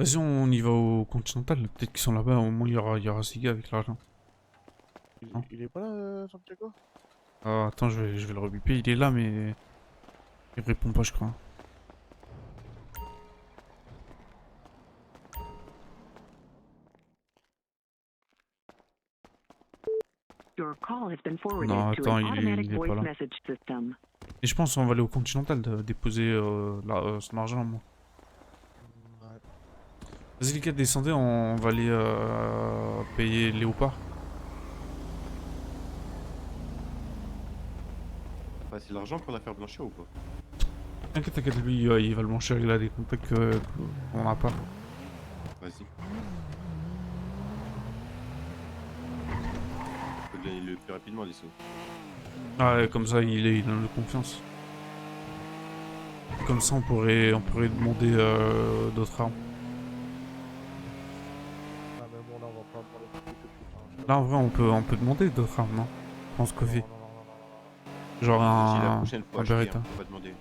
Vas-y, on y va au Continental. Peut-être qu'ils sont là-bas. Au moins, il y aura ces gars avec l'argent. Non? Il est pas là, Santiago? Ah, attends, je vais le rebiper. Il est là, mais il répond pas, je crois. Your call has been forwarded Non, to an attends, automatic il est pas voice là. message system. Et je pense qu'on va aller au Continental déposer son argent, moi. Ouais. Vas-y, les gars, descendez. On va aller payer Léopard. Bah, c'est l'argent pour la faire blanchir ou pas? T'inquiète, t'inquiète, lui, il va le blanchir. Il a des contacts qu'on n'a pas. Vas-y. Faut gagner le plus rapidement les sous. Ah, ouais, comme ça, il a de confiance. Comme ça, on pourrait demander d'autres armes. Ah, mais bon, là, on va pas demander tout de suite. Hein. Là, en vrai, on peut demander d'autres armes, non? Je pense que Non, non, fait. non, non, non, non. Genre Si la un prochaine fois un acheter, Beretta. hein, on va demander. Non,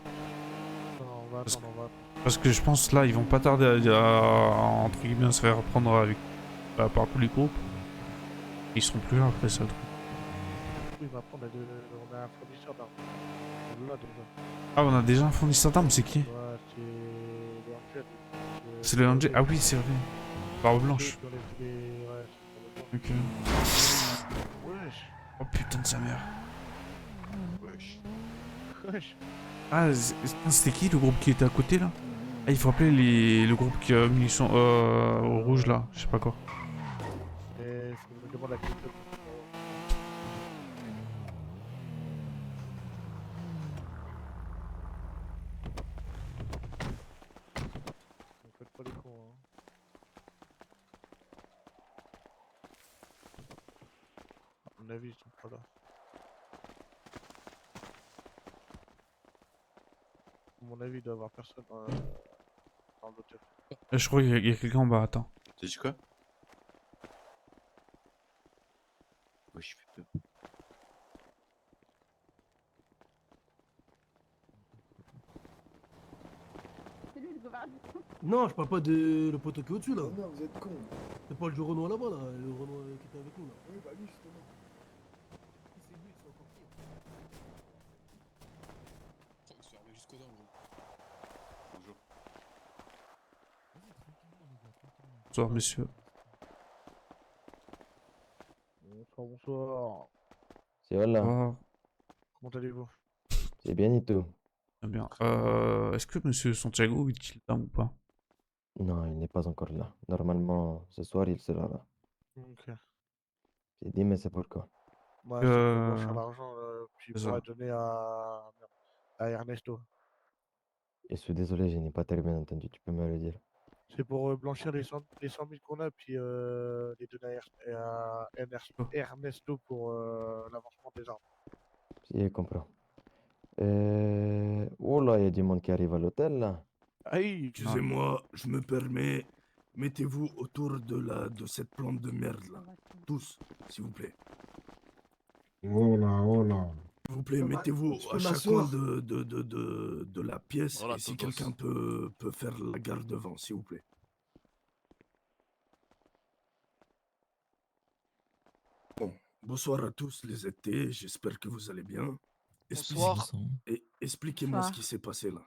non, on va Parce attendre, on va attendre. Parce que je pense là, ils vont pas tarder entre guillemets, se faire prendre par tous les groupes. Ils seront plus là après ça. Le truc. Oui, mais après, on a un fournisseur d'armes. On l'a déjà. Ah, on a déjà un fournisseur d'armes, c'est qui? Ouais, c'est le Angel. C'est le NG. Ah oui, c'est vrai. Barbe blanche. Ouais, Ok. wesh. Oh putain de sa mère. Wesh. Wesh. Ah, c'était qui le groupe qui était à côté là? Ah, il faut appeler le groupe qui a munitions au rouge là, je sais pas quoi. Et ça me demande la question. Ne faites pas les cons, hein. À mon avis, ils sont pas là. À mon avis, il doit y avoir personne dans l'hôtel. Je crois qu'il y a quelqu'un en bas, attends. T'as dit quoi? Wesh, je fais peur. C'est lui le gouverneur. Non, je parle pas de le poteau qui est au-dessus là. Non, vous êtes con. C'est pas le Renoir là-bas là, le Renoir qui était avec nous là. Oui, bah lui, justement. C'est lui, c'est encore pire. Oh, il se fait armer jusqu'aux dents, gros. Bonjour. Bonsoir, messieurs. Bonsoir, bonsoir. C'est voilà, Ah, Comment allez-vous? c'est bien et tout. très bien. Est-ce que monsieur Santiago est-il là ou pas? Non, il n'est pas encore là. Normalement, ce soir, il sera là. Ok. J'ai dit, mais c'est pourquoi. Moi, c'est pour blanchir l'argent, puis c'est pour ça. la donner à Ernesto. Je suis désolé, je n'ai pas très bien entendu. Tu peux me le dire. C'est pour blanchir les 100 000 qu'on a, puis les donner Oh. Ernesto pour l'avancement des armes. Si, je comprends. Oh là, il y a du monde qui arrive à l'hôtel là. Aïe! Excusez-moi, je me permets. Mettez-vous autour de cette plante de merde là. Tous, s'il vous plaît. Oh là, oh là. S'il vous plaît, Je mettez-vous peux à chaque coin m'asseoir de la pièce. Voilà, Et si Totos. quelqu'un peut faire la garde devant, s'il vous plaît. Bon, bonsoir à tous les étés, j'espère que vous allez bien. Bonsoir. Expliquez-moi ce Bonsoir. qui s'est passé là.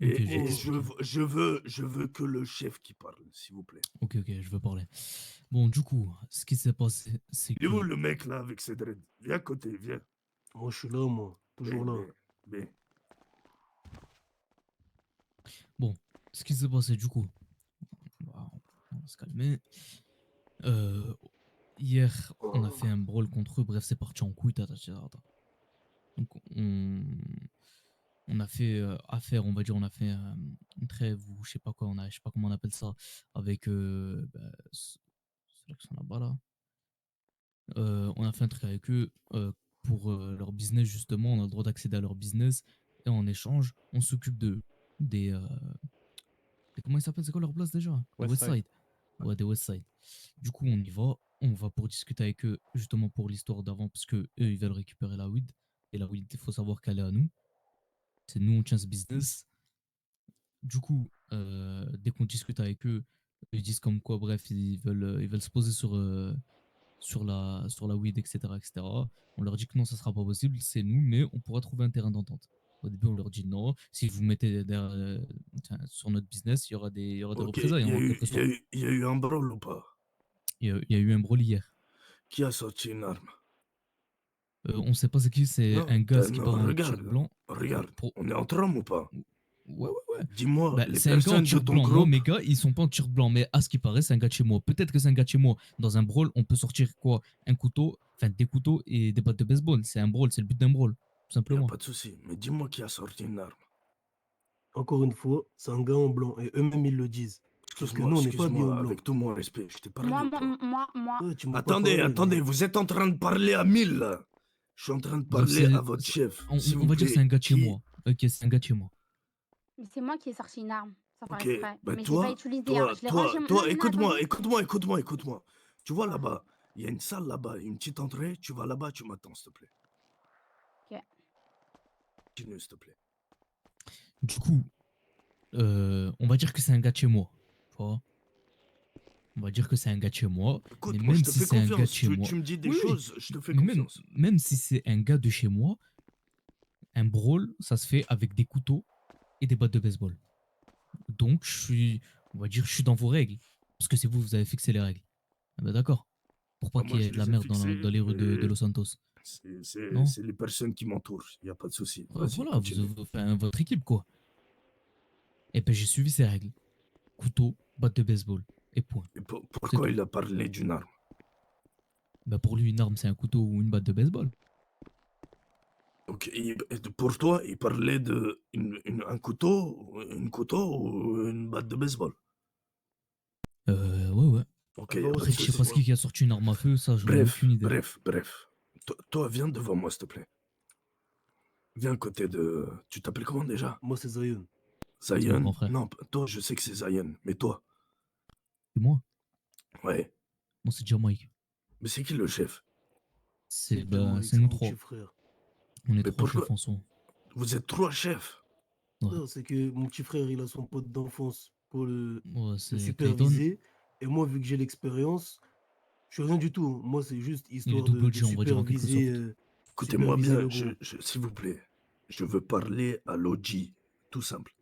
Ok, Et, je vais je veux que le chef qui parle, s'il vous plaît. Ok, je veux parler. Bon, du coup, ce qui s'est passé, c'est Il est que... où le mec là avec ses dreads? Viens à côté, viens. Moi, je suis là, moi. Toujours là. Viens. Bon, ce qui s'est passé, du coup... on va se calmer. Hier, on a fait un brawl contre eux, bref, c'est parti en couille, Donc, on a fait affaire, on va dire, on a fait une trêve ou je sais pas quoi, je sais pas comment on appelle ça, avec ceux-là qui sont là-bas, là. On a fait un truc avec eux pour leur business, justement. On a le droit d'accéder à leur business. Et en échange, on s'occupe des. Comment ils s'appellent? C'est quoi leur place déjà? Des Westside. Westside. Ouais, des Westside. Du coup, on y va. On va pour discuter avec eux, justement pour l'histoire d'avant, parce que eux, ils veulent récupérer la weed. Et la weed, il faut savoir qu'elle est à nous. C'est nous, on tient ce business. Du coup, dès qu'on discute avec eux, Ils disent comme quoi, bref, ils veulent se poser sur la weed, etc., etc. On leur dit que non, ça sera pas possible, c'est nous, mais on pourra trouver un terrain d'entente. Au début, on leur dit non. Si vous mettez enfin, sur notre business, il y aura des Ok, représailles, en quelque sorte. il y a eu un brawl ou pas? Il y a eu un brawl hier. Qui a sorti une arme? On sait pas c'est qui, c'est Non, un gaz qui non, part en t-shirt regarde, blanc. regarde. Pro- On est entre hommes ou pas? Ouais, ouais, ouais. Dis-moi, Bah, les c'est un gars en personnes de t-shirt ton blanc. Moi, groupe. mes gars, ils sont pas en t-shirt blanc, mais à ce qui paraît, c'est un gars de chez moi. Peut-être que c'est un gars de chez moi. Dans un brawl, on peut sortir quoi? Un couteau, enfin des couteaux et des battes de baseball. C'est un brawl, c'est le but d'un brawl, tout Il n'y a simplement. pas de souci. Mais dis-moi qui a sorti une arme. Encore une fois, c'est un gars en blanc et eux-mêmes ils le disent. Sauf que nous, on n'est pas bien en Excuse-moi, blanc. avec tout mon respect, je t'ai parlé Moi, ou pas? moi. Ouais, tu m'as pas Attendez, parlé, attendez, mais- vous êtes en train de parler à 1000 là. Je suis en train de Bref, parler à votre chef. S'il on vous va dire que plaît. c'est un gars de chez Qui- moi. Ok, c'est un gars de chez moi. Mais c'est moi qui ai sorti une arme, sans faire Ok, exprès. bah Mais je l'ai pas toi, utilisée, hein. Je l'ai rangée. Non, non, écoute-moi, attendez. écoute-moi. Tu vois là-bas, il y a une salle là-bas, une petite entrée. Tu vas là-bas, tu m'attends, s'il te plaît. Ok. Continue, s'il te plaît. Du coup, on va dire que c'est un gars de chez moi. Tu vois? On va dire que c'est un gars de chez moi. Écoute, Mais moi, je même te si fais c'est un gars de confiance. chez moi. Tu me dis des Oui, oui. choses, je te fais Mais même, confiance. même si c'est un gars de chez moi, un brawl, ça se fait avec des couteaux et des battes de baseball. Donc, on va dire, je suis dans vos règles. Parce que c'est vous, vous avez fixé les règles. Ah bah d'accord. Pour pas Bah, moi, qu'il y je ait de la les ai merde dans fixées, les rues de mais Los Santos. Non? c'est les personnes qui m'entourent. Il n'y a pas de souci. Vas-y, Voilà, continue. enfin, votre équipe, quoi. Et ben, j'ai suivi ces règles. Couteau, batte de baseball. Et point. Et pourquoi tout. il a parlé d'une arme? Bah, pour lui, une arme, c'est un couteau ou une batte de baseball. Donc, pour toi, il parlait de un couteau ou une batte de baseball. Ouais, ouais. Ok, Alvaro, Après, c'est je sais pas ce quoi? qui a sorti une arme à feu, ça, j'en ai bref, aucune idée. bref. Toi, viens devant moi, s'il te plaît. Viens à côté de... Tu t'appelles comment déjà? Moi, c'est Zion. C'est mon Zayen? grand frère. Non, toi, je sais que c'est Zayen. Mais toi? Et moi? Ouais. Moi, c'est Jamaïque. Mais c'est qui le chef? C'est Jamaïque, c'est nous mon trois. petit frère. On est Mais trois pourquoi? chefs en soi. Vous êtes 3 chefs. Ouais. Non, c'est que mon petit frère, il a son pote d'enfance pour Ouais, le c'est Clayton. superviser. Et moi, vu que j'ai l'expérience, je suis rien du tout. Moi, c'est juste Il est histoire double de G, on va dire en quelque superviser, sorte. Écoutez-moi superviser bien, le groupe. s'il vous plaît. Je veux parler à l'OG. Tout simple.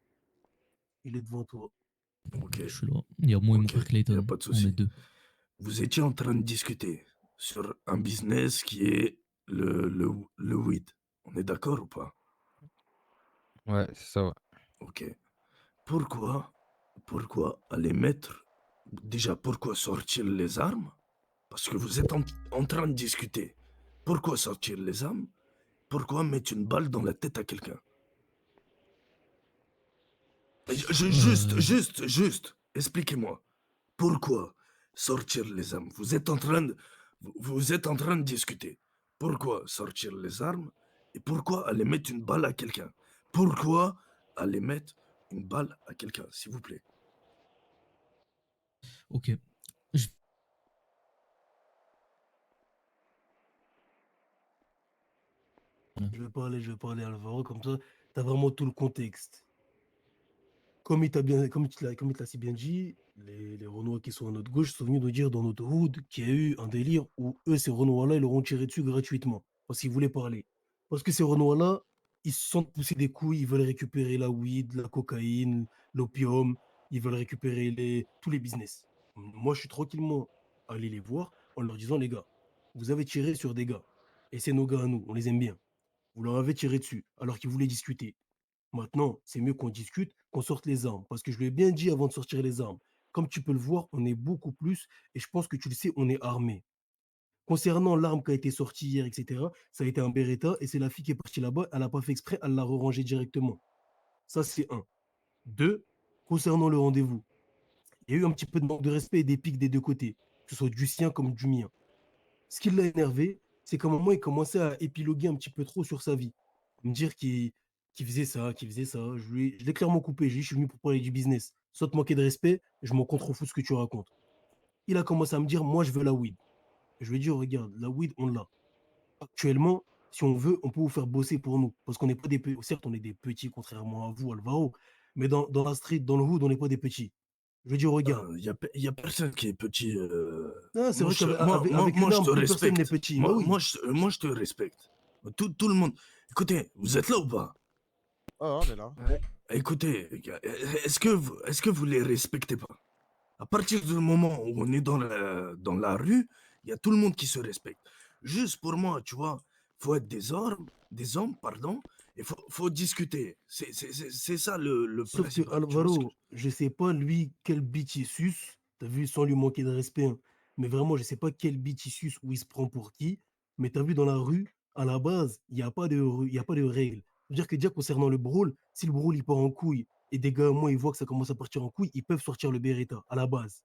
Il est devant toi. Ok. Je suis là. Il y a moi et mon Ok, frère y a Clayton. pas de On est souci. deux. Vous étiez en train de discuter sur un business qui est le weed. On est d'accord ou pas? Ouais, c'est ça, ouais. Ok. Pourquoi aller mettre... Déjà, pourquoi sortir les armes? Parce que vous êtes en train de discuter. Pourquoi sortir les armes? Pourquoi mettre une balle dans la tête à quelqu'un? Juste, expliquez-moi. Pourquoi sortir les armes? Vous êtes en train de discuter. Pourquoi sortir les armes? Et pourquoi aller mettre une balle à quelqu'un? Pourquoi aller mettre une balle à quelqu'un, s'il vous plaît? Ok. Je- Je vais parler à Alvaro, comme ça, tu as vraiment tout le contexte. Comme il te l'a si bien dit, les Renois qui sont à notre gauche sont venus nous dire dans notre hood qu'il y a eu un délire où eux, ces Renois-là, ils leur ont tiré dessus gratuitement parce qu'ils voulaient parler. Parce que ces Renois-là, ils se sentent pousser des couilles, ils veulent récupérer la weed, la cocaïne, l'opium, ils veulent récupérer tous les business. Moi, je suis tranquillement allé les voir en leur disant, les gars, vous avez tiré sur des gars, et c'est nos gars à nous, on les aime bien. Vous leur avez tiré dessus alors qu'ils voulaient discuter. Maintenant, c'est mieux qu'on discute, qu'on sorte les armes. Parce que je lui ai bien dit avant de sortir les armes. Comme tu peux le voir, on est beaucoup plus, et je pense que tu le sais, on est armé. Concernant l'arme qui a été sortie hier, etc., ça a été un Beretta, et c'est la fille qui est partie là-bas, elle n'a pas fait exprès, elle l'a rangé directement. Ça, c'est un. Deux, concernant le rendez-vous, il y a eu un petit peu de manque de respect et des pics des deux côtés, que ce soit du sien comme du mien. Ce qui l'a énervé, c'est qu'à un moment, il commençait à épiloguer un petit peu trop sur sa vie. Me dire qu'il faisait ça, qu'il faisait ça. Je l'ai clairement coupé. Je suis venu pour parler du business. Sans te manquer de respect, je m'en contrefous ce que tu racontes. Il a commencé à me dire, moi, je veux la weed. Je lui ai dit, regarde, la weed, on l'a. Actuellement, si on veut, on peut vous faire bosser pour nous. Parce qu'on n'est pas des petits. Certes, on est des petits, contrairement à vous, Alvaro. Mais dans la street, dans le hood, on n'est pas des petits. Je lui dis, regarde. Il y a personne qui est petit. Ah, c'est moi, vrai je- qu'avec moi, avec moi, avec moi, une je arme, te plus personne n'est respecte. petit. Moi, Bah oui. moi, je te respecte. Tout le monde. Écoutez, vous êtes là ou pas? Oh, on est là. Écoutez, les gars, est-ce que vous les respectez pas? À partir du moment où on est dans la rue, il y a tout le monde qui se respecte. Juste pour moi, tu vois, faut être des hommes, pardon, et faut discuter. C'est ça le Sauf que principe. Tu vois ce que Alvaro, je sais pas lui quel beat il suce, t'as vu, sans lui manquer de respect, hein. Mais vraiment, je sais pas quel beat il suce ou il se prend pour qui, mais t'as vu dans la rue, à la base, il y a pas de règles. C'est-à-dire que déjà concernant le brawl, si le brawl il part en couille et des gars, moi, ils voient que ça commence à partir en couille, ils peuvent sortir le Beretta à la base.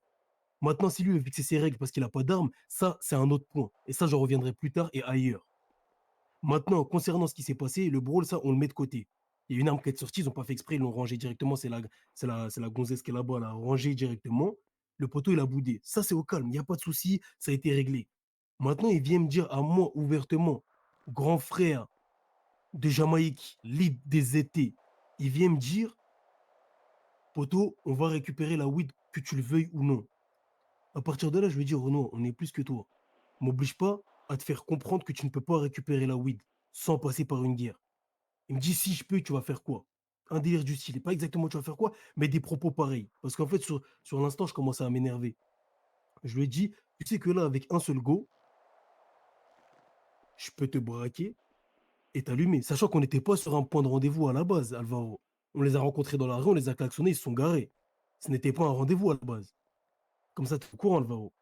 Maintenant, si lui veut fixer ses règles parce qu'il a pas d'armes, ça, c'est un autre point. Et ça, j'en reviendrai plus tard et ailleurs. Maintenant, concernant ce qui s'est passé, le brawl, ça, on le met de côté. Il y a une arme qui est sortie, ils n'ont pas fait exprès, ils l'ont rangée directement. C'est la gonzesse qui est là-bas, elle a rangé directement. Le poteau, il a boudé. Ça, c'est au calme, il n'y a pas de souci, ça a été réglé. Maintenant, il vient me dire à moi ouvertement, grand frère de Jamaïque, libre des étés, il vient me dire, poteau, on va récupérer la weed, que tu le veuilles ou non. À partir de là, je lui dis, Renaud, on est plus que toi. M'oblige pas à te faire comprendre que tu ne peux pas récupérer la weed sans passer par une guerre. Il me dit, si je peux, tu vas faire quoi? Un délire du style. Et pas exactement tu vas faire quoi, mais des propos pareils. Parce qu'en fait, sur l'instant, je commençais à m'énerver. Je lui ai dit, tu sais que là, avec un seul go, je peux te braquer et t'allumer. Sachant qu'on n'était pas sur un point de rendez-vous à la base, Alvaro. On les a rencontrés dans la rue, on les a klaxonnés, ils se sont garés. Ce n'était pas un rendez-vous à la base. Comme ça, tu es au courant, Alvaro.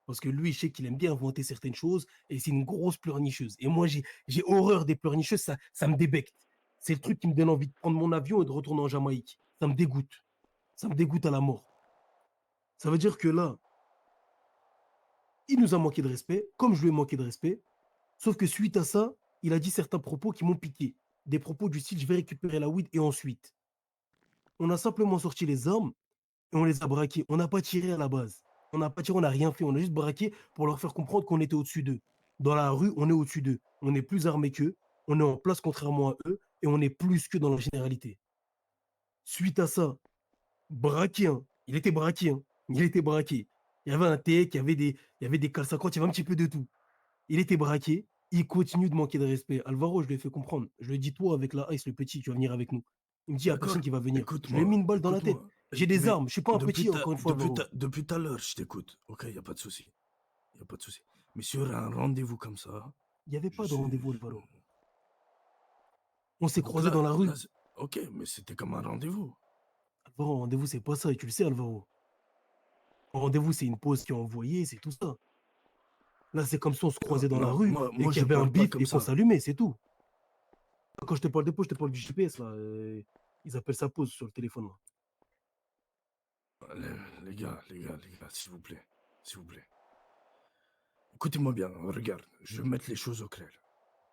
Parce que lui, je sais qu'il aime bien inventer certaines choses et c'est une grosse pleurnicheuse. Et moi, j'ai horreur des pleurnicheuses, ça me débecte. C'est le truc qui me donne envie de prendre mon avion et de retourner en Jamaïque. Ça me dégoûte. Ça me dégoûte à la mort. Ça veut dire que là, il nous a manqué de respect, comme je lui ai manqué de respect. Sauf que suite à ça, il a dit certains propos qui m'ont piqué. Des propos du style, je vais récupérer la weed et ensuite. On a simplement sorti les armes et on les a braqués. On n'a pas tiré à la base. On n'a pas tiré, on n'a rien fait. On a juste braqué pour leur faire comprendre qu'on était au-dessus d'eux. Dans la rue, on est au-dessus d'eux. On est plus armés qu'eux. On est en place contrairement à eux. Et on est plus que dans la généralité. Suite à ça, braqué, hein. Il était braqué, hein. Il était braqué. Il y avait un tech, il y avait des cales 50, il y avait un petit peu de tout. Il était braqué. Il continue de manquer de respect. Alvaro, je lui ai fait comprendre. Je lui ai dit, toi, avec la Ice, le petit, tu vas venir avec nous. Il me dit, il n'y a personne qui va venir. Je lui ai mis une balle dans la tête. J'ai des armes. Je ne suis pas un petit, encore une fois. Depuis tout à l'heure, je t'écoute. Ok, il n'y a pas de souci. Il n'y a pas de souci. Mais sur un rendez-vous comme ça... Il n'y avait pas de rendez-vous, Alvaro. On s'est croisés dans la rue. Ok, mais c'était comme un rendez-vous. Alvaro, un rendez-vous, c'est pas ça. Et tu le sais, Alvaro. Un rendez-vous, c'est une pause qui est envoyée, c'est tout ça. Là, c'est comme si on se croisait dans la rue et qu'il y avait un bip et qu'on s'allumait, c'est tout. Quand je te parle de pause, je te parle du GPS, là. Ils appellent ça pause sur le téléphone, là. Les gars, s'il vous plaît. S'il vous plaît. Écoutez-moi bien, regarde, je vais mettre les choses au clair.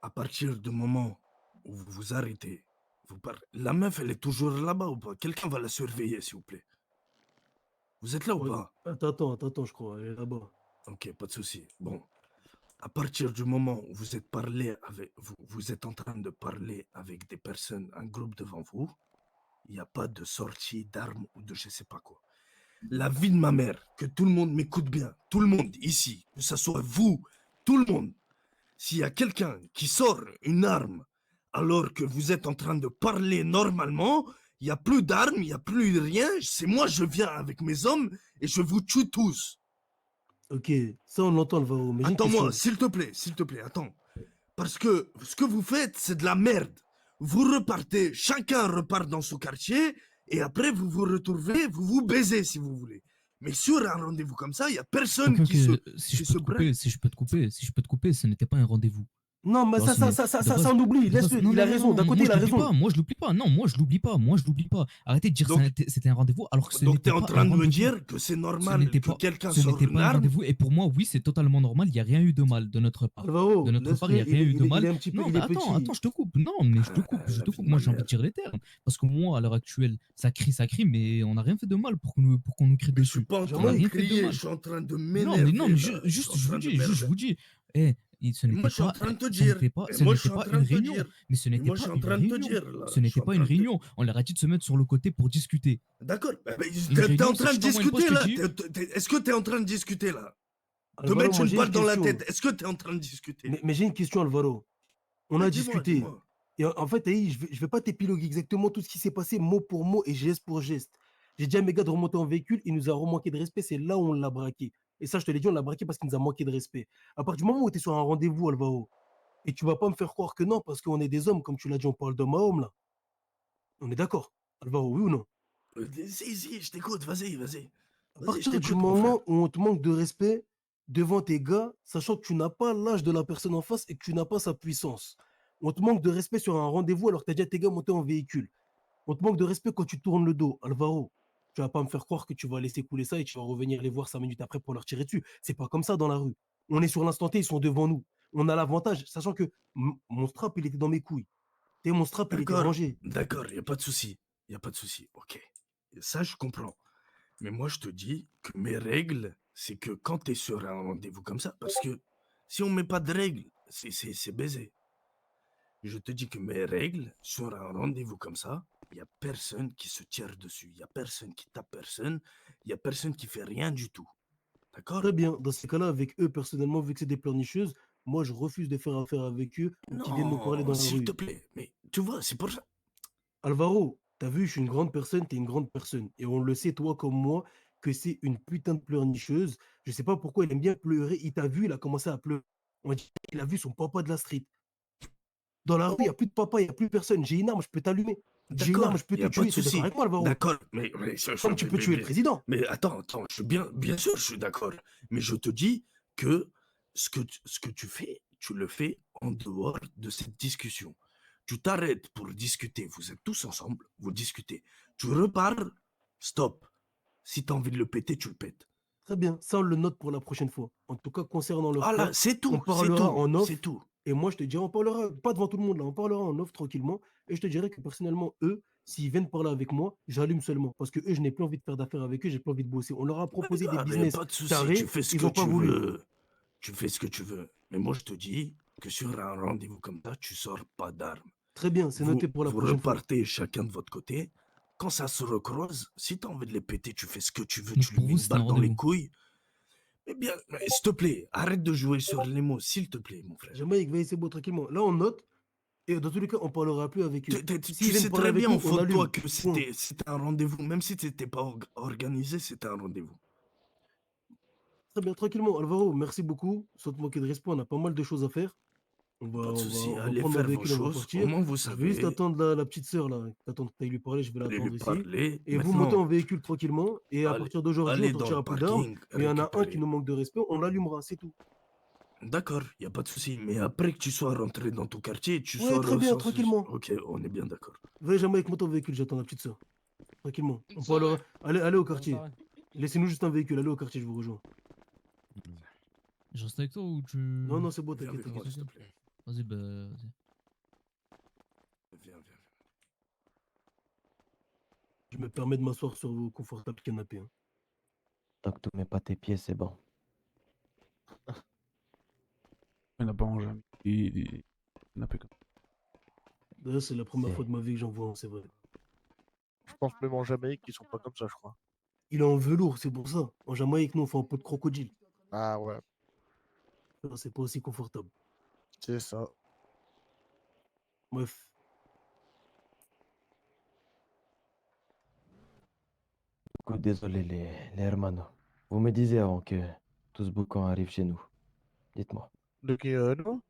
À partir du moment où vous vous arrêtez, vous parlez. La meuf, elle est toujours là-bas ou pas? Quelqu'un va la surveiller, s'il vous plaît. Vous êtes là ou pas? Attends, je crois, elle est là-bas. Ok, pas de souci. Bon, à partir du moment où vous êtes vous êtes en train de parler avec des personnes, un groupe devant vous, il n'y a pas de sortie d'armes ou de je sais pas quoi. La vie de ma mère, que tout le monde m'écoute bien, tout le monde ici, que ce soit vous, tout le monde, s'il y a quelqu'un qui sort une arme alors que vous êtes en train de parler normalement, il n'y a plus d'armes, il n'y a plus rien, c'est moi, je viens avec mes hommes et je vous tue tous. Ok, ça on l'entend, le Alvaro. Attends-moi, s'il te plaît, attends. Parce que ce que vous faites, c'est de la merde. Vous repartez, chacun repart dans son quartier, et après vous vous retrouvez, vous vous baisez si vous voulez. Mais sur un rendez-vous comme ça, il n'y a personne qui se... Si je peux te couper, ce n'était pas un rendez-vous. Non, mais ça on oublie. Laisse-le, il a raison. D'un côté, il a raison. Moi, je l'oublie pas. Non, moi, je l'oublie pas. Arrêtez de dire que c'était un rendez-vous alors que ce donc n'était t'es pas en train un de me rendez-vous. dire que c'est normal que quelqu'un sorte Ce n'était une pas un arme. rendez-vous. Et pour moi, oui, c'est totalement normal. Il n'y a rien eu de mal de notre part. Alvaro, De notre part, il n'y a rien eu de mal. Non, mais petit. attends, je te coupe. Non, mais je te coupe. Moi, j'ai envie de dire les termes. Parce que moi, à l'heure actuelle, ça crie, mais on n'a rien fait de mal pour qu'on nous crie dessus. Je suis pas en train de crier, je suis en train de m'énerver. Non, mais juste, je vous dis. Ce Mais moi, n'était je suis en pas, train de te ce dire. n'était pas, Mais ce moi, je n'était suis en pas train une de te réunion. dire. Mais ce Mais n'était moi, je pas suis en une train de te réunion. dire, là. Ce Je n'était suis en pas train une de te- réunion. On leur a dit de se mettre sur le côté pour discuter. D'accord. Une T'es réunion, en c'est train je de t'envoie une discuter, poste, là. je te dis. Est-ce que t'es en train de discuter, là? Te Alvaro, mettre moi une j'ai une balle dans la question. tête. Est-ce que t'es en train de discuter? Mais j'ai une question, Alvaro. On a Dis-moi, discuté. dis-moi. Et en fait, Aïe, je vais pas t'épiloguer exactement tout ce qui s'est passé mot pour mot et geste pour geste. J'ai dit à mes gars de remonter en véhicule, il nous a remanqué de respect, c'est là où on l'a braqué. Et ça, je te l'ai dit, on l'a braqué parce qu'il nous a manqué de respect. À partir du moment où tu es sur un rendez-vous, Alvaro, et tu vas pas me faire croire que non, parce qu'on est des hommes, comme tu l'as dit, on parle d'homme à homme, là. On est d'accord, Alvaro, oui ou non? Si, je t'écoute. Vas-y, vas-y. À Vas-y, je partir du t'écoute, mon frère. moment où on te manque de respect devant tes gars, sachant que tu n'as pas l'âge de la personne en face et que tu n'as pas sa puissance. On te manque de respect sur un rendez-vous alors que tu as déjà tes gars montés en véhicule. On te manque de respect quand tu tournes le dos. Alvaro, tu vas pas me faire croire que tu vas laisser couler ça et tu vas revenir les voir 5 minutes après pour leur tirer dessus. C'est pas comme ça dans la rue. On est sur l'instant T, ils sont devant nous. On a l'avantage, sachant que mon strap, il était dans mes couilles. Mon strap, il était D'accord, rangé. d'accord, il n'y a pas de souci. Il n'y a pas de souci, ok. Ça, je comprends. Mais moi, je te dis que mes règles, c'est que quand tu es sur un rendez-vous comme ça, parce que si on met pas de règles, c'est baisé. Je te dis que mes règles, sur un rendez-vous comme ça, il n'y a personne qui se tire dessus, il n'y a personne qui tape personne, il n'y a personne qui fait rien du tout. D'accord? Très bien. Dans ces cas-là, avec eux, personnellement, vu que c'est des pleurnicheuses, moi, je refuse de faire affaire avec eux ou qu'ils viennent nous parler dans Non, la s'il te rue. plaît. Mais tu vois, c'est pour ça. Alvaro, t'as vu, je suis une grande personne, t'es une grande personne. Et on le sait, toi comme moi, que c'est une putain de pleurnicheuse. Je sais pas pourquoi il aime bien pleurer. Il t'a vu, il a commencé à pleurer. On dit qu'il a vu son papa de la street. Dans la rue, il n'y a plus de papa, il n'y a plus personne. J'ai une arme, je peux t'allumer. J'ai une D'accord, arme, je peux il n'y te a pas de tuer. T'es d'accord souci. avec moi, Alvaro? D'accord, Comme tu peux tuer le président. mais attends, je suis bien sûr, je suis d'accord. Mais je te dis que ce que tu fais, tu le fais en dehors de cette discussion. Tu t'arrêtes pour discuter. Vous êtes tous ensemble, vous discutez. Tu repars, stop. Si tu as envie de le péter, tu le pètes. Très bien, ça on le note pour la prochaine fois. En tout cas, concernant le Voilà, frère, c'est on tout, c'est parlera tout, en off. c'est tout. Et moi, je te dirai, on parlera, pas devant tout le monde là, on parlera en off tranquillement. Et je te dirai que personnellement, eux, s'ils viennent parler avec moi, j'allume seulement. Parce que eux, je n'ai plus envie de faire d'affaires avec eux, j'ai plus envie de bosser. On leur a proposé des Ah, mais y a business pas de souci, carrés, tu fais ce ils que n'ont pas tu voulu. veux. Tu fais ce que tu veux. Mais moi, je te dis que sur un rendez-vous comme ça, tu sors pas d'armes. Très bien, c'est noté pour la Vous prochaine fois. repartez chacun de votre côté. Quand ça se recroise, si tu as envie de les péter, tu fais ce que tu veux, Donc tu lui pour mets vous, une c'était un balle dans les rendez-vous. couilles. Eh bien, s'il te plaît, arrête de jouer sur les mots, s'il te plaît, mon frère. Jamaïque, va essayer tranquillement. Là, on note. Et dans tous les cas, on parlera plus avec eux. Tu S'ils viennent sais parler très avec bien nous, au fond on de toi allume. que Point. c'était un rendez-vous. Même si c'était pas organisé, c'était un rendez-vous. Très bien, tranquillement. Alvaro, merci beaucoup. Sans te moquer de respect, on a pas mal de choses à faire. Pas de souci, On va allez prendre nos faire vos véhicules, on va choses. Au partir. moins, vous Je vais juste savez. attendre la petite sœur là. T'attends que tu lui parler, je vais Allez lui l'attendre ici. parler. Et vous montez en Maintenant, véhicule tranquillement. Et à partir d'aujourd'hui, on allez ne dans le sortira plus d'armes. parking, Mais il y en a un qui récupérer. nous manque de respect, on l'allumera, c'est tout. D'accord, il n'y a pas de souci. Mais après que tu sois rentré dans ton quartier, tu Ouais, sors très bien, sans- tranquillement. Ok, on est bien d'accord. Venez jamais avec moi ton véhicule, j'attends la petite sœur. Tranquillement. On parlera. Allez au quartier. Laissez-nous juste un véhicule, allez au quartier, je vous rejoins. Je reste avec toi ou tu. Non, c'est bon, Viens t'inquiète, avec moi, t'inquiète. s'il te plaît. Vas-y, bah. Vas-y. Viens. Je me permets de m'asseoir sur vos confortables canapés. Hein. Tant que tu mets pas tes pieds, c'est bon. Il n'a pas mangé. Il n'a pas comme D'ailleurs, c'est la première C'est- fois de ma vie que j'en vois, un, c'est vrai. Je pense même en Jamaïque, ils sont pas comme ça, je crois. Il est en velours, c'est pour ça. En Jamaïque, nous, on fait un peu de crocodile. Ah ouais, C'est pas aussi confortable. c'est ça. Bref. Du coup, désolé les hermanos. Vous me disiez avant que tout ce boucan arrive chez nous. Dites-moi. De qui, nous?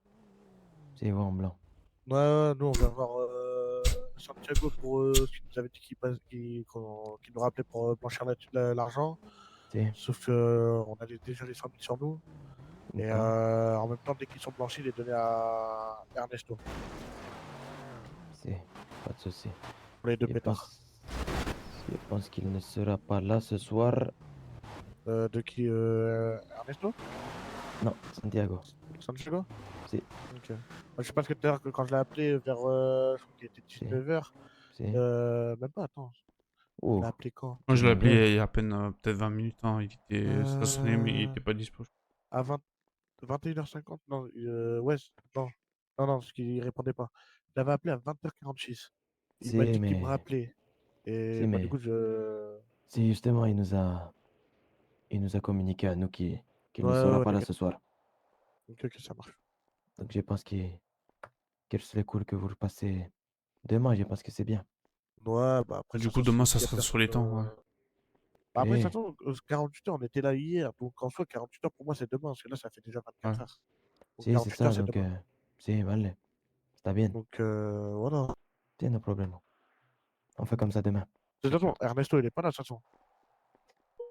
C'est vous en blanc. Ouais, nous, on va voir Santiago pour ce qu'il nous avait dit qu'il nous rappelait pour blanchir l'argent. Si. Sauf que on a déjà les 100 000 sur nous. Et D'accord. en même temps, dès qu'ils sont blanchis, il est donné à Ernesto. Si. Pas de souci. Pour les deux pétards. Je pense qu'il ne sera pas là ce soir. De qui Ernesto? Non, Santiago. Santiago? Si. Ok. Moi, je sais pas ce que tout à l'heure, quand je l'ai appelé vers. Je crois qu'il était 19h. Si. Même pas, attends. Oh. Je l'ai appelé quand? Moi, je l'ai appelé 19h. il y a à peine peut-être 20 minutes. Hein. Ça sonnait, mais il était pas dispo. À 20. 21h50, non, ouais, non, non, parce qu'il répondait pas. Il avait appelé à 20h46. Il m'a Si, dit qu'il me mais... rappelait. Et Si, bah, du mais... coup, je. Si, justement, il nous a communiqué à nous qu'il ne Ouais, sera ouais, pas là t'inquiète. ce soir. Ok, ça marche. Donc je pense qu'il serait cool que vous le passez demain, je pense que c'est bien. Ouais, bah après, Du ça coup, sent demain, s'il ça y a sera sur personne. les temps, ouais. Bah, après, ça Ok. sent 48 heures, on était là hier. Donc en soi, 48 heures pour moi, c'est demain. Parce que là, ça fait déjà 24 Ouais. heures. Donc Si, c'est 48 heures, ça, c'est donc... demain. Si, vale. Está bien. Donc voilà. Tiens, no problème. On fait comme ça demain. De toute façon, Ernesto, il est pas là, de toute façon.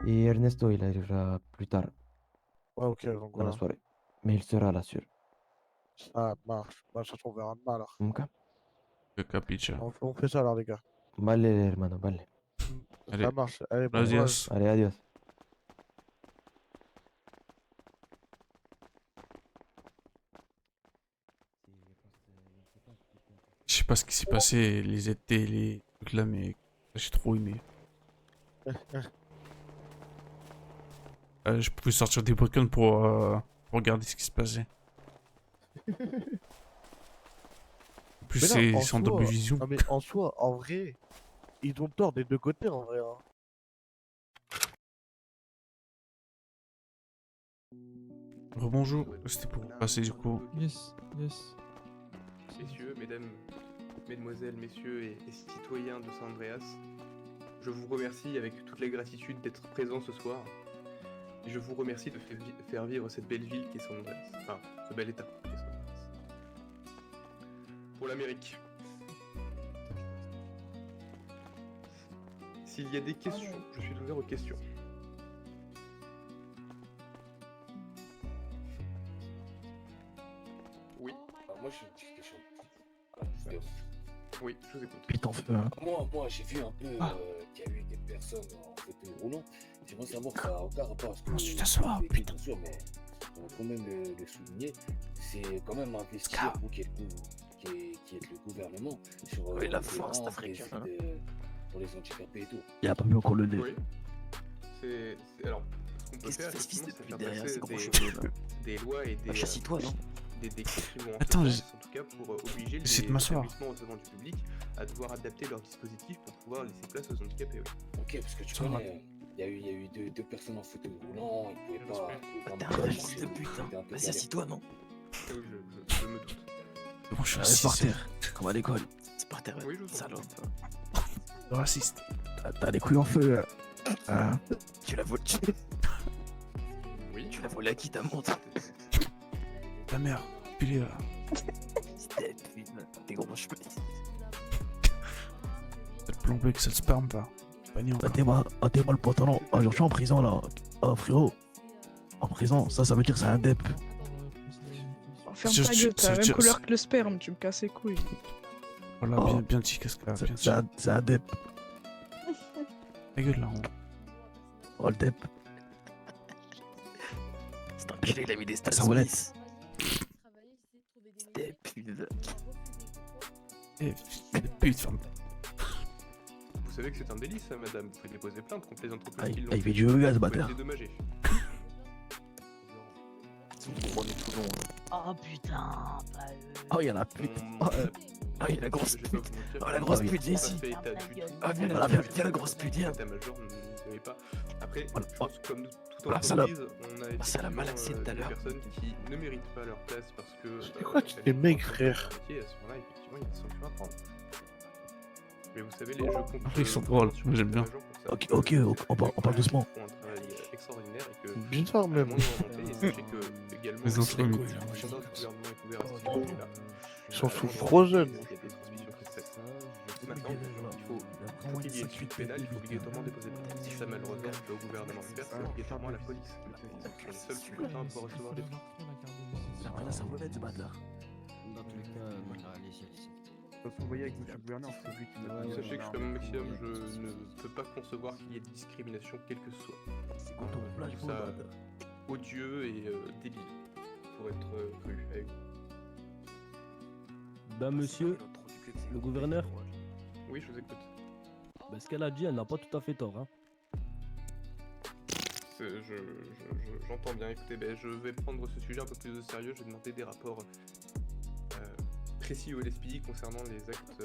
Et Ernesto, il arrivera plus tard Ouais, ok, donc dans la voilà. soirée. Mais il sera là, sûr. Ça marche. Bah, de toute façon, on verra demain alors. Ok? Le capiche. On fait ça alors, les gars. Vale, hermano, vale. Allez, Ça marche. Allez, bon courage. gracias. Allez, adios. Je sais pas ce qui s'est passé, les étés, les trucs là, mais j'ai trop aimé. Je pouvais sortir des Pokémon pour regarder ce qui se passait. En plus, Mais là, c'est en en soi, double vision. non, mais en soi, en vrai, ils ont tort des deux côtés, en vrai. Hein. Rebonjour, c'était pour passer du coup. Yes, yes. Messieurs, mesdames, mesdemoiselles, messieurs et citoyens de San Andreas, je vous remercie avec toute la gratitude d'être présents ce soir. Et je vous remercie de faire vivre cette belle ville qui est San Andreas. Enfin, ce bel état qui est San Andreas. Pour l'Amérique. S'il y a des questions, je suis ouvert aux questions. Oui. Moi, j'ai une petite question. Oui, je vous écoute. Putain, feu, hein. Moi, j'ai vu un peu qu'il y a eu des personnes en fauteuil roulant. J'aimerais savoir ça n'a aucun rapport à ce que tu t'assois, putain. Bien sûr, mais on va quand même le souligner. C'est quand même investir, vous qui êtes le gouvernement, sur la force africaine. pour les handicapés et tout. Il a pas mis encore le nez. Oui. Alors, ce qu'on peut faire, effectivement, c'est faire derrière passer ces gros cheveux là? des lois et des... Chassis-toi, non? Des décrets qui vont en Attends, ce sens, en tout cas pour obliger les j'essaie de m'asseoir. établissements recevant du public à devoir adapter leur dispositif pour pouvoir laisser place aux handicapés. Oui. Ok, parce que tu connais, il y a eu deux personnes en fauteuil roulant, ils pouvaient pas... T'es un fils de pute, hein. Vas-y, assis-toi, non? Oui, je me doute. Bon, je suis Reste par raciste. terre, comme à l'école. C'est par terre, Oui, je vous salope. Raciste. T'as les couilles en feu, hein? Tu l'as volé. Oui. Tu l'as volé à qui ta montre? Ta mère, pilé là. T'es gros cheveux. T'as le plombé que ça le sperme pas. Pagnon. Ôtez-moi le pantalon. Oh, je suis en prison là. Oh frérot. En prison, ça veut dire c'est un dep. Ferme Je- ta je- gueule, t'as ça la veut même dire- couleur que le sperme, tu me casses les couilles. Voilà, Oh. bien dit, qu'est-ce que bien dit. C'est un dep. Ta gueule là. Oh le dep. C'est enculé, il a mis des stats. Ça roulette. Dep. Eh, fils de pute, ferme. Vous savez que c'est un délit, ça, madame. Vous pouvez déposer plainte contre les entreprises Ah, qui l'ont il fait du yoga, ce Vous pouvez bâtard. être dédommagé. Oh putain, Oh, il y en a plus. Oh, il y a la grosse pute. Oh, la grosse pute, viens ici. Ah, viens là, viens la grosse pute, viens. L'état-major ne savait pas. Après, Voilà. je pense que comme toute Voilà, salope. entreprise, on a Ah, c'est la effectivement malaxée tout à des l'heure. personnes qui ne méritent pas leur place parce que... C'est quoi tous ces mecs, frère? Et à ce moment-là, effectivement, il y a des sanctions à prendre. Mais vous savez, les jeux contre... Ils sont drôles, moi j'aime bien. Ok, on parle doucement. Ils font un travail extraordinaire et que... Bizarre même. Et sachez que également... Les autres le mythes. gouvernement est ouvert à ce sujet-là. Ils sont sous Frozen. Il y a des transmissions qui se passent. Maintenant, pour qu'il y ait une suite pénale, il faut obligatoirement déposer plainte. Si ça malheureusement le gouvernement le fait, c'est obligatoirement la police. C'est les seuls scrutins pour recevoir des plaintes. Là, ça roulette, ce bâtard. Dans tous les cas, moi j'aurais laissé ici. Vous voyez avec monsieur le gouverneur, c'est lui qui m'a Sachez que comme maximum, je ne peux pas concevoir qu'il y ait de discrimination quelle que ce soit. C'est quand on plage, Je trouve ça odieux et débile, pour être cru avec vous. Bah monsieur, le gouverneur, Oui, je vous écoute. bah, ce qu'elle a dit, elle n'a pas tout à fait tort. Hein. J'entends bien. Écoutez, je vais prendre ce sujet un peu plus au sérieux. Je vais demander des rapports précis au LSPI concernant les actes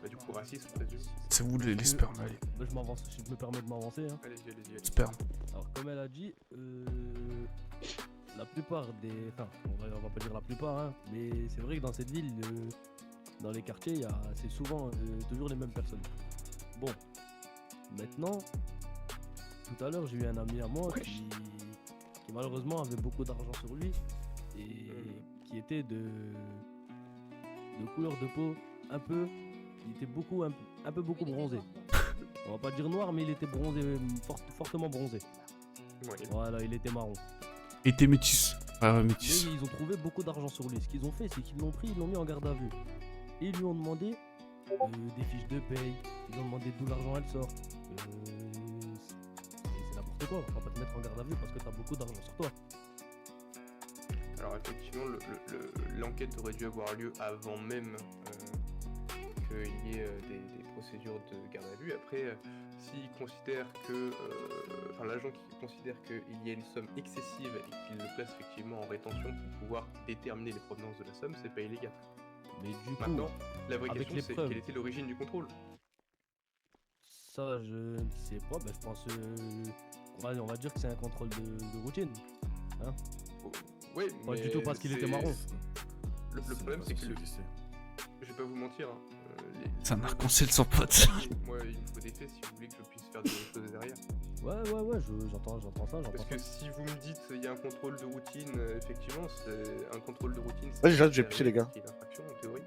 du coup racistes, je présume. C'est vous les spermes, allez. Je m'avance, je me permets de m'avancer. Hein. Allez. Sperme. Alors, comme elle a dit, la plupart des. Enfin, on va pas dire la plupart, hein, mais c'est vrai que dans cette ville, dans les quartiers, c'est souvent toujours les mêmes personnes. Bon, maintenant, tout à l'heure, j'ai eu un ami à moi qui malheureusement avait beaucoup d'argent sur lui et qui était de couleur de peau il était un peu beaucoup bronzé. On va pas dire noir, mais il était bronzé, fortement bronzé. Ouais. Voilà, il était marron. Il était métis. Ah, métis. Mais ils ont trouvé beaucoup d'argent sur lui. Ce qu'ils ont fait, c'est qu'ils l'ont pris, ils l'ont mis en garde à vue. Et ils lui ont demandé des fiches de paye. Ils lui ont demandé d'où l'argent elle sort. C'est n'importe quoi. On va pas te mettre en garde à vue parce que t'as beaucoup d'argent sur toi. Alors effectivement, l'enquête aurait dû avoir lieu avant même qu'il y ait des procédures de garde à vue. Après, s'il considère que, l'agent qui considère qu'il y a une somme excessive et qu'il le place effectivement en rétention pour pouvoir déterminer les provenances de la somme, c'est pas illégal. Mais du coup, maintenant, la vraie avec question les c'est preuves. quelle était l'origine du contrôle. Ça, je ne sais pas. Je pense, on va dire que c'est un contrôle de routine. Hein? Oui, pas mais du tout parce qu'il était marron. Le problème c'est que je vais pas vous mentir. C'est un arc-en-ciel sans pote. Moi, il me faut des faits si vous voulez que je puisse faire des choses derrière. Ouais, j'entends ça. Parce que si vous me dites il y a un contrôle de routine, effectivement, c'est un contrôle de routine. Vas-y, je vais pisser, les gars. C'est une infraction en théorie.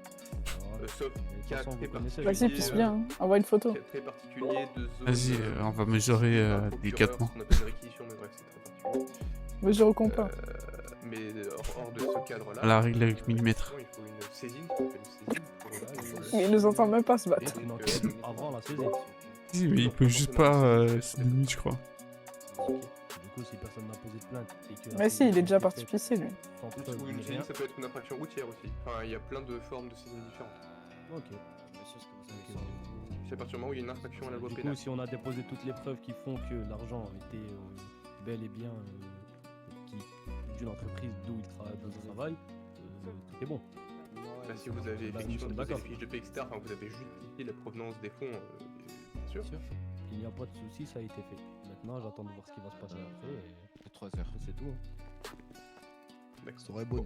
Sauf cas très particulier. Vas-y, pisse bien, hein. Envoie une photo. Cas très particulier de zone. Vas-y, on va mesurer délicatement. On appelle une réquisition, mais bref, c'est très particulier. Mesure au compas. Mais hors de ce cadre-là. À la règle avec millimètre. Il faut une saisine. Mais il nous entend même pas se battre. Avant la saison. Si, mais il peut juste pas se limite, je crois. Du coup, si personne n'a posé de plainte et que. Mais si, il est déjà parti pisser lui. Ou une saisine, ça peut être une infraction routière aussi. Enfin, il y a plein de formes de saisine différentes. Ok. C'est à partir du moment où il y a une infraction à la loi Du pénale. coup, si on a déposé toutes les preuves qui font que l'argent était bel et bien d'une entreprise d'où il travaille, tout est bon. Bah, si vous avez effectivement des fiches de paie, etc., vous avez justifié la provenance des fonds, bien sûr. Il n'y a pas de souci, ça a été fait. Maintenant, j'attends de voir ce qui va se passer après. Et... 3 heures. C'est tout. D'accord. Ça aurait bon.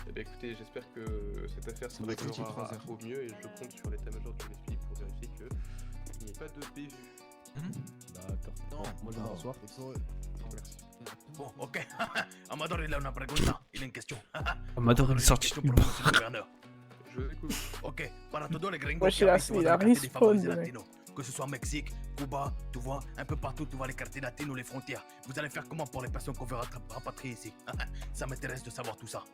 Eh bien, écoutez, j'espère que cette affaire se va être utile, réglera 3 heures. au mieux et je compte sur l'état-major du LSPI pour vérifier qu'il n'y ait pas de bévue. D'accord. Non, moi je vais m'asseoir. Merci. Bon, ok. Amador, il a una pregunta. Il a une question. Amador, il est sorti Question nulle pour part. monsieur le gouverneur. Je vous écoute. Ok, para todos les gringos Wesh, qui habitent il a dans les quartiers respawn, défavorisés le mec. latinos, que ce soit Mexique, Cuba, tu vois, un peu partout, tu vois les quartiers latinos, les frontières. Vous allez faire comment pour les personnes qu'on veut rapatrier ici? Ça m'intéresse de savoir tout ça.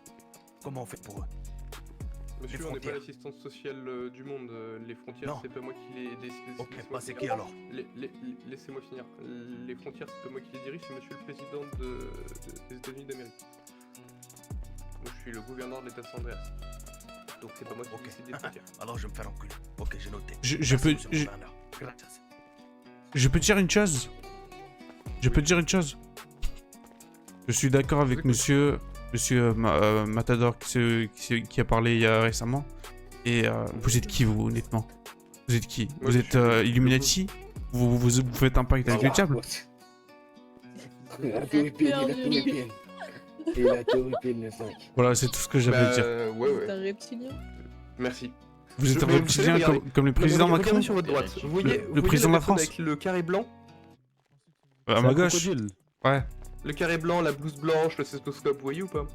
Comment on fait pour eux? Monsieur, Les on n'est pas frontières. l'assistance sociale du monde. Les frontières, Non. c'est pas moi qui les décide. Ok, bah, c'est qui alors? Laissez-moi finir. Les frontières, c'est pas moi qui les dirige, c'est monsieur le président des États-Unis d'Amérique. Moi, je suis le gouverneur de l'État de San Andreas. Donc, c'est pas moi qui décide des frontières. Alors je vais me faire enculer. Ok, j'ai noté. Je Merci, peux- monsieur le gouverneur. Gracias. Je peux te dire une chose. Je suis d'accord avec monsieur Matador qui a parlé il y a récemment. Et vous êtes qui, vous, honnêtement? Vous êtes qui? Vous êtes Illuminati? Vous faites un pacte avec le diable? Il a tout ripé, il a tout ripé le 5. Voilà, c'est tout ce que j'avais à dire. C'est un reptilien. Merci. Vous êtes un Mais vous reptilien savez, regardez. comme le président Regardez Macron? sur votre droite. Vous voyez, Le président de la personne France? avec le carré blanc? À ma gauche? Ouais. Le carré blanc, la blouse blanche, le stéthoscope, vous voyez ou pas?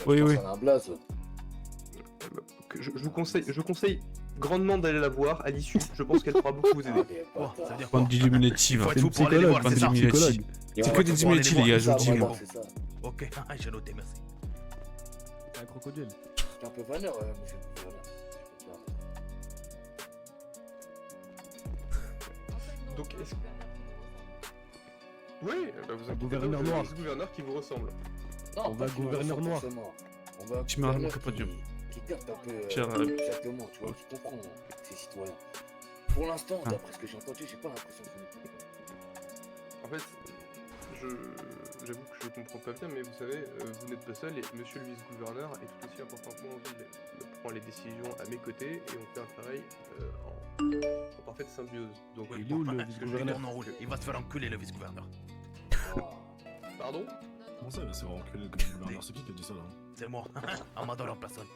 Oui, oui. C'est un blaze. Je vous conseille grandement d'aller la voir à l'issue. Je pense qu'elle pourra beaucoup vous aider. Bon, ça veut dire quoi? Bande d'Illuminati, Il faut va. être fou pour aller les voir, Bande c'est ça? d'Illuminati. C'est que des Illuminati, les gars, je vous le dis, moi. C'est ça. Ok, j'ai noté, merci. C'est un crocodile. C'est un peu vanneur, monsieur le gouverneur. Donc, est-ce que... Oui, bah vous inquiétez pas, gouverneur vous avez noir. un gouverneur qui vous ressemble. Non, On va pas gouverneur noir. forcément. On va un Tu m'as gouverneur remarqué pas Dieu. qui capte un peu Pierre, exactement, tu vois, qui comprend ses citoyens. Pour l'instant, d'après ce que j'ai entendu, j'ai pas l'impression que vous En fait, j'avoue que je comprends pas bien, mais vous savez, vous n'êtes pas seul et monsieur le vice-gouverneur est tout aussi important que moi en ville. Il prend les décisions à mes côtés et on fait un travail en parfaite symbiose. Donc, Il est où le Je le vice-gouverneur tourne en roule. Il va se faire enculer le vice-gouverneur. Pardon? Comment ça, il va se faire enculer le gouverneur? C'est qui a dit ça là? C'est moi, Amador en personne.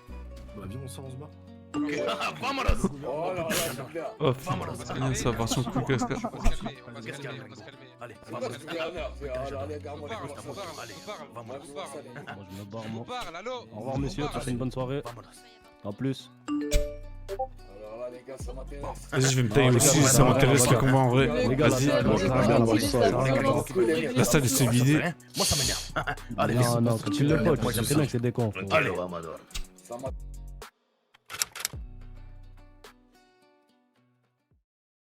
Bah viens, on sort, on se bat. Ok, vamonos! Oh là là, c'est clair. Oh putain, c'est bien ça, version cool casque. Qu'est-ce qu'il y a, Ringo? Allez, vamonos. Allez, garde-moi les conversations. Allez, vamonos. Moi, je me barre, moi. parle, allô. Au revoir, messieurs. Passez une bonne soirée. En plus. Alors là, les gars, ça m'intéresse. Vas-y, je vais me tailler aussi, ça m'intéresse le combat en vrai. Les gars, Vas-y. La stade s'est vidée. Moi, ça m'énerve. Allez, non, quand tu le potes, je sais bien que c'est des cons. Allez, Ça m'a-